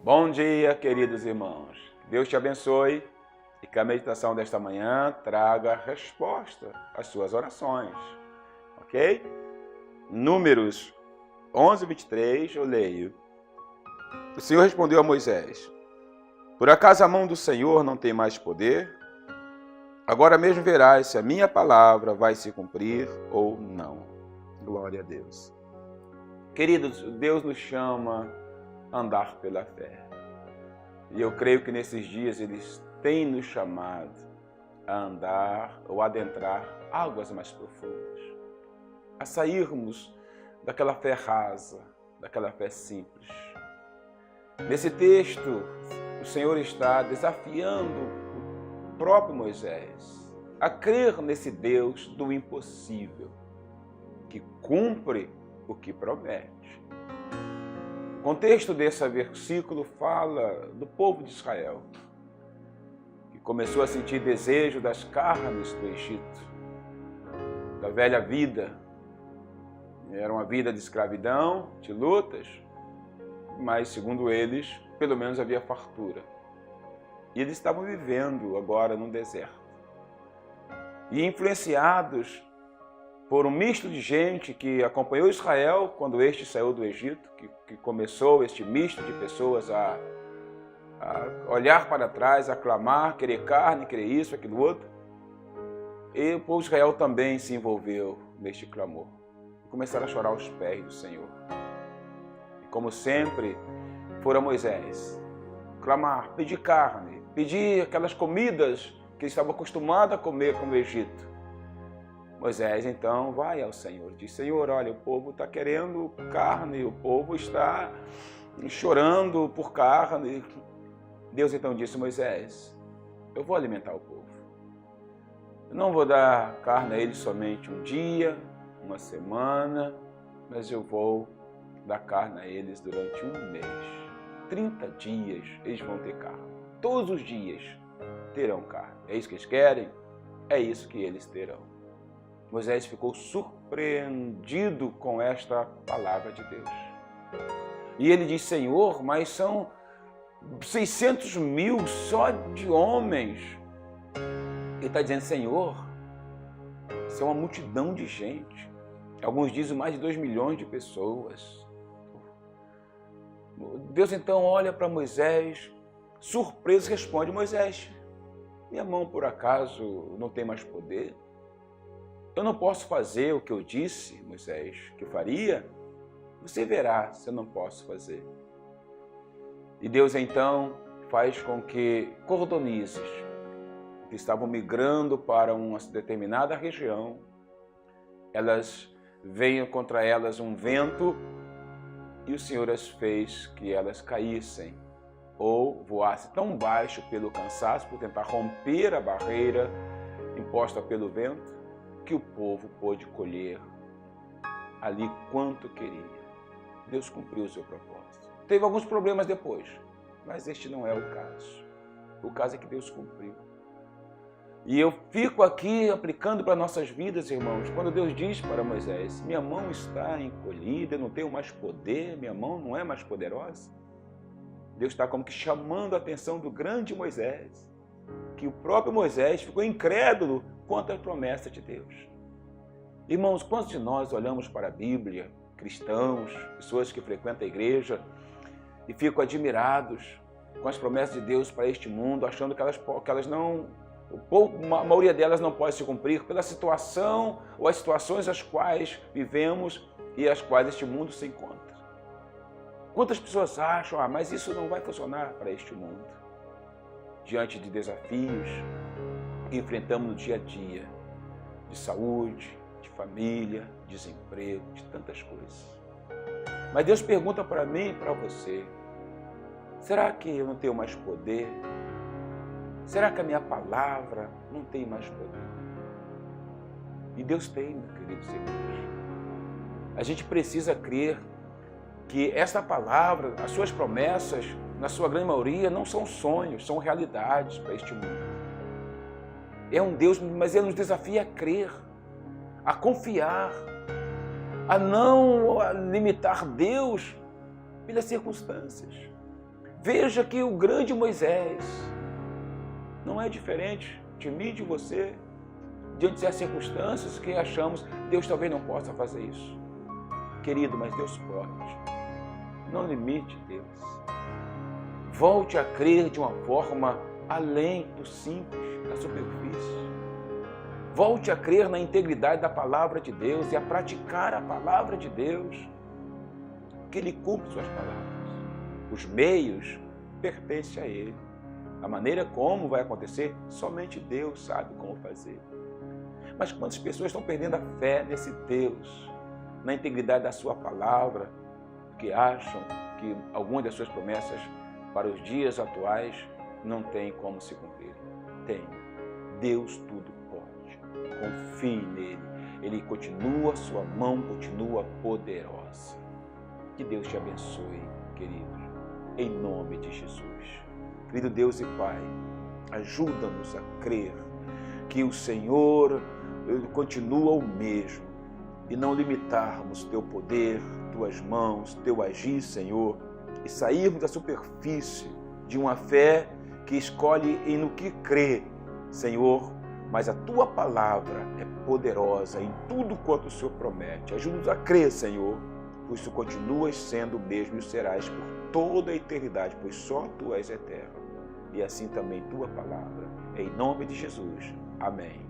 Bom dia, queridos irmãos. Deus te abençoe e que a meditação desta manhã traga resposta às suas orações, ok? Números 11, 23, eu leio. O Senhor respondeu a Moisés: por acaso a mão do Senhor não tem mais poder? Agora mesmo verás se a minha palavra vai se cumprir ou não. Glória a Deus. Queridos, Deus nos chama a andar pela fé. E eu creio que nesses dias Ele tem nos chamado a andar ou adentrar águas mais profundas. A sairmos daquela fé rasa, daquela fé simples. Nesse texto, o Senhor está desafiando o próprio Moisés a crer nesse Deus do impossível, que cumpre o que promete. O contexto desse versículo fala do povo de Israel, que começou a sentir desejo das carnes do Egito, da velha vida. Era uma vida de escravidão, de lutas, mas, segundo eles, pelo menos havia fartura. E eles estavam vivendo agora num deserto. E influenciados por um misto de gente que acompanhou Israel quando este saiu do Egito, que começou este misto de pessoas a olhar para trás, a clamar, querer carne, querer isso, aquilo outro. E o povo de Israel também se envolveu neste clamor. Começaram a chorar aos pés do Senhor. E como sempre, foram Moisés clamar, pedir carne, pedir aquelas comidas que eles estavam acostumados a comer como o Egito. Moisés então vai ao Senhor, diz: Senhor, olha, o povo está querendo carne, o povo está chorando por carne. Deus então disse: Moisés, eu vou alimentar o povo. Eu não vou dar carne a eles somente um dia, uma semana, mas eu vou dar carne a eles durante um mês. 30 dias eles vão ter carne. Todos os dias terão carne. É isso que eles querem? É isso que eles terão. Moisés ficou surpreendido com esta palavra de Deus. E ele diz: Senhor, mas são 600 mil só de homens. Ele está dizendo: Senhor, isso é uma multidão de gente. Alguns dizem mais de 2 milhões de pessoas. Deus então olha para Moisés, surpreso, e responde: Moisés, minha mão por acaso não tem mais poder? Eu não posso fazer o que eu disse, Moisés, que eu faria? Você verá se eu não posso fazer. E Deus então faz com que cordonizes, que estavam migrando para uma determinada região, elas venham contra elas um vento, e o Senhor as fez que elas caíssem ou voassem tão baixo pelo cansaço, por tentar romper a barreira imposta pelo vento, que o povo pôde colher ali quanto queria. Deus cumpriu o seu propósito. Teve alguns problemas depois, mas este não é o caso. O caso é que Deus cumpriu. E eu fico aqui aplicando para nossas vidas, irmãos, quando Deus diz para Moisés: minha mão está encolhida, eu não tenho mais poder, minha mão não é mais poderosa. Deus está como que chamando a atenção do grande Moisés, que o próprio Moisés ficou incrédulo quanto à promessa de Deus. Irmãos, quantos de nós olhamos para a Bíblia, cristãos, pessoas que frequentam a igreja, e ficam admirados com as promessas de Deus para este mundo, achando que elas não, a maioria delas não pode se cumprir pela situação ou as situações as quais vivemos e as quais este mundo se encontra. Quantas pessoas acham: mas isso não vai funcionar para este mundo? Diante de desafios que enfrentamos no dia a dia, de saúde, de família, desemprego, de tantas coisas. Mas Deus pergunta para mim e para você: será que eu não tenho mais poder? Será que a minha palavra não tem mais poder? E Deus tem, meus queridos irmãos. A gente precisa crer que esta palavra, as suas promessas, na sua grande maioria, não são sonhos, são realidades para este mundo. É um Deus, mas Ele nos desafia a crer, a confiar, a não limitar Deus pelas circunstâncias. Veja que o grande Moisés não é diferente de mim e de você, diante das circunstâncias que achamos, Deus talvez não possa fazer isso. Querido, mas Deus pode. Não limite Deus. Volte a crer de uma forma além do simples, da superfície. Volte a crer na integridade da palavra de Deus e a praticar a palavra de Deus, que Ele cumpre suas palavras. Os meios pertencem a Ele. A maneira como vai acontecer, somente Deus sabe como fazer. Mas quantas pessoas estão perdendo a fé nesse Deus, na integridade da sua palavra, que acham que algumas das suas promessas para os dias atuais não têm como se cumprir? Tem. Deus tudo pode. Confie nele. Ele continua, sua mão continua poderosa. Que Deus te abençoe, querido, em nome de Jesus. Querido Deus e Pai, ajuda-nos a crer que o Senhor continua o mesmo e não limitarmos teu poder, tuas mãos, teu agir, Senhor, e sairmos da superfície de uma fé que escolhe em no que crê, Senhor, mas a tua palavra é poderosa em tudo quanto o Senhor promete. Ajuda-nos a crer, Senhor, pois tu continuas sendo o mesmo e o serás por toda a eternidade, pois só tu és eterno. E assim também tua palavra. Em nome de Jesus. Amém.